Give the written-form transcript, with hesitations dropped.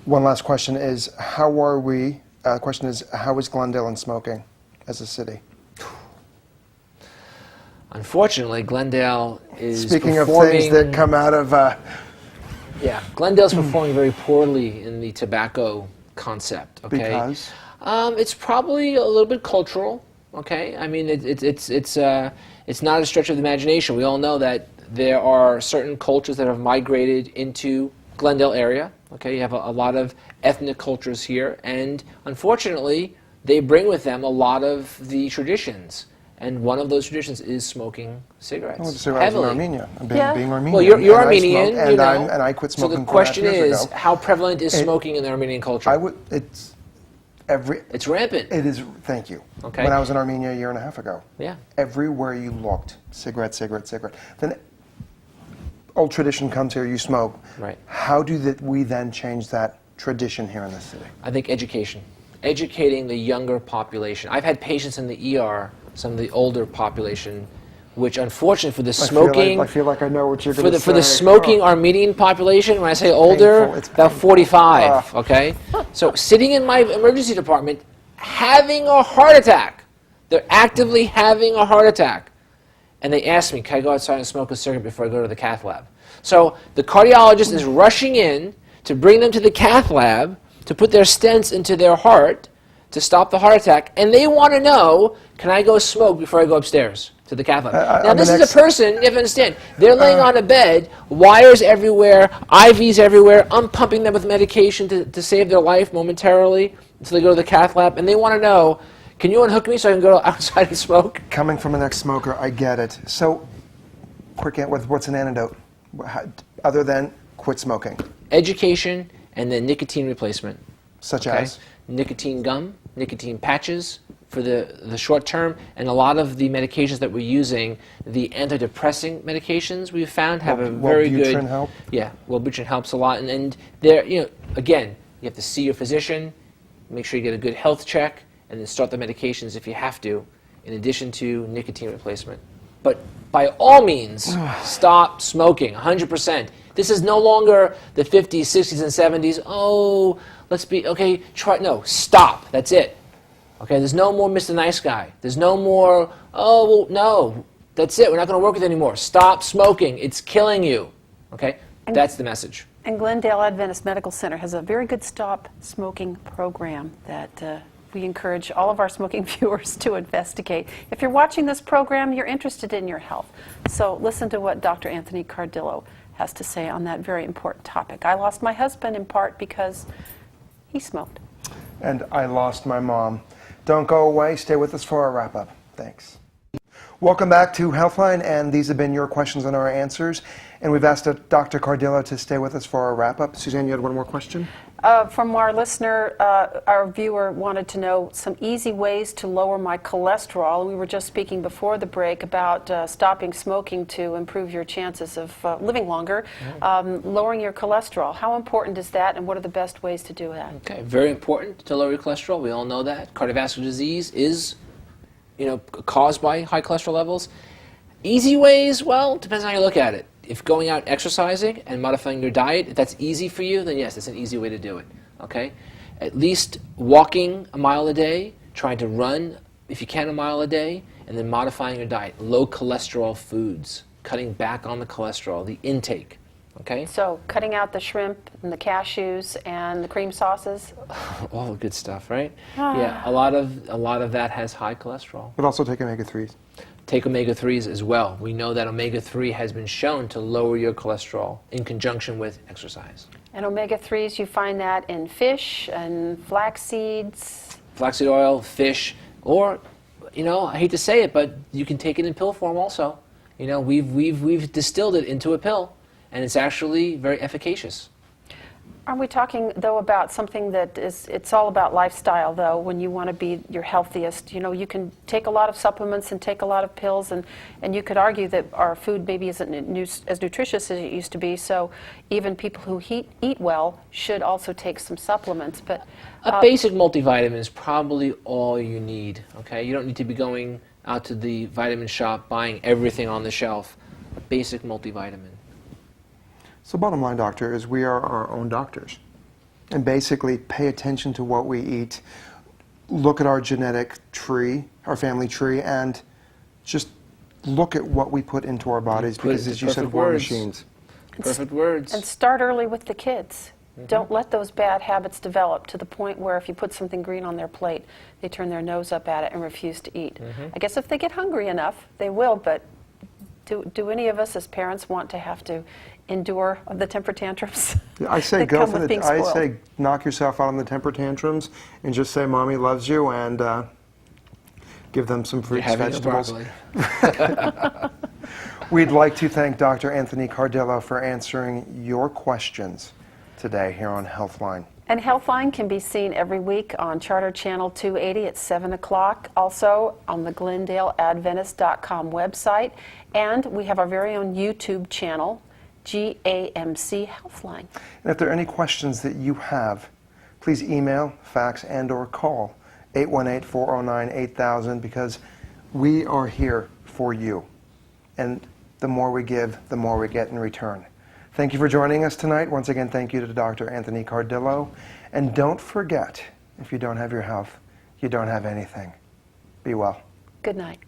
One last question is, how is Glendale in smoking as a city? Unfortunately, Glendale is Speaking of things that come out of... Yeah, Glendale's performing very poorly in the tobacco concept, okay? Because? It's probably a little bit cultural, okay? I mean, it's not a stretch of the imagination. We all know that there are certain cultures that have migrated into Glendale area, okay? You have a lot of ethnic cultures here, and unfortunately, they bring with them a lot of the traditions. And one of those traditions is smoking cigarettes. I went to cigarettes in Armenia. Being Armenian. Well, you're Armenian, you know. And I quit smoking. So the question 4.5 years is, ago. how prevalent is smoking in the Armenian culture? It's rampant. It is. Thank you. Okay. When I was in Armenia a year and a half ago. Yeah. Everywhere you looked, cigarette. Then old tradition comes here. You smoke. Right. How do we then change that tradition here in the city? I think education, educating the younger population. I've had patients in the ER. Some of the older population, which unfortunately for the smoking, I feel like I know what you're going to say. For the smoking Armenian population, when I say older, about 45. Okay, so sitting in my emergency department, having a heart attack. They're actively having a heart attack, and they ask me, "Can I go outside and smoke a cigarette before I go to the cath lab?" So the cardiologist is rushing in to bring them to the cath lab to put their stents into their heart to stop the heart attack, and they want to know, can I go smoke before I go upstairs to the cath lab? Now, this is a person, you have to understand, they're laying on a bed, wires everywhere, IVs everywhere, I'm pumping them with medication to save their life momentarily until they go to the cath lab, and they want to know, can you unhook me so I can go outside and smoke? Coming from an ex-smoker, I get it. So, what's an antidote, other than quit smoking? Education, and then nicotine replacement. Such as? Nicotine gum, nicotine patches for the short term, and a lot of the medications that we're using, the antidepressant medications we've found have a very good... Wellbutrin help? Yeah, Wellbutrin helps a lot, and there, again, you have to see your physician, make sure you get a good health check, and then start the medications if you have to, in addition to nicotine replacement. But by all means, stop smoking, 100%. This is no longer the 50s, 60s, and 70s. Oh, no, stop. That's it. Okay, there's no more Mr. Nice Guy. There's no more, oh, well, no, that's it. We're not going to work with it anymore. Stop smoking. It's killing you. Okay, that's the message. And Glendale Adventist Medical Center has a very good stop smoking program that we encourage all of our smoking viewers to investigate. If you're watching this program, you're interested in your health. So listen to what Dr. Anthony Cardillo has to say on that very important topic. I lost my husband in part because he smoked. And I lost my mom. Don't go away. Stay with us for our wrap-up. Thanks. Welcome back to Healthline, and these have been your questions and our answers. And we've asked Dr. Cardillo to stay with us for our wrap-up. Suzanne, you had one more question? From our listener, our viewer wanted to know some easy ways to lower my cholesterol. We were just speaking before the break about stopping smoking to improve your chances of living longer. Lowering your cholesterol, how important is that, and what are the best ways to do that? Okay, very important to lower your cholesterol. We all know that. Cardiovascular disease is, caused by high cholesterol levels. Easy ways, well, depends on how you look at it. If going out exercising and modifying your diet, if that's easy for you, then yes, that's an easy way to do it, okay? At least walking a mile a day, trying to run, if you can, a mile a day, and then modifying your diet. Low cholesterol foods, cutting back on the cholesterol, the intake, okay? So cutting out the shrimp and the cashews and the cream sauces? All the good stuff, right? Yeah, a lot of that has high cholesterol. But also take omega-3s. Take omega-3s as well. We know that omega-3 has been shown to lower your cholesterol in conjunction with exercise. And omega-3s, you find that in fish and flax seeds? Flaxseed oil, fish, or, I hate to say it, but you can take it in pill form also. We've distilled it into a pill, and it's actually very efficacious. Aren't we talking, though, about something that it's all about lifestyle, though, when you want to be your healthiest? You can take a lot of supplements and take a lot of pills, and you could argue that our food maybe isn't as nutritious as it used to be, so even people who eat well should also take some supplements. But a basic multivitamin is probably all you need, okay? You don't need to be going out to the vitamin shop buying everything on the shelf. A basic multivitamin. So bottom line, doctor, is we are our own doctors. And basically pay attention to what we eat. Look at our genetic tree, our family tree, and just look at what we put into our bodies, because as you said, we're machines. Perfect words. And start early with the kids. Don't let those bad habits develop to the point where if you put something green on their plate, they turn their nose up at it and refuse to eat. I guess if they get hungry enough, they will, but do any of us as parents want to have to endure the temper tantrums? I say go for the. I say knock yourself out on the temper tantrums and just say mommy loves you, and give them some fruits, vegetables. We'd like to thank Dr. Anthony Cardillo for answering your questions today here on Healthline. And Healthline can be seen every week on Charter Channel 280 at 7 o'clock, also on the GlendaleAdventist.com website, and we have our very own YouTube channel, GAMC Healthline. And if there are any questions that you have, please email, fax, and or call 818-409-8000, because we are here for you. And the more we give, the more we get in return. Thank you for joining us tonight. Once again, thank you to Dr. Anthony Cardillo. And don't forget, if you don't have your health, you don't have anything. Be well. Good night.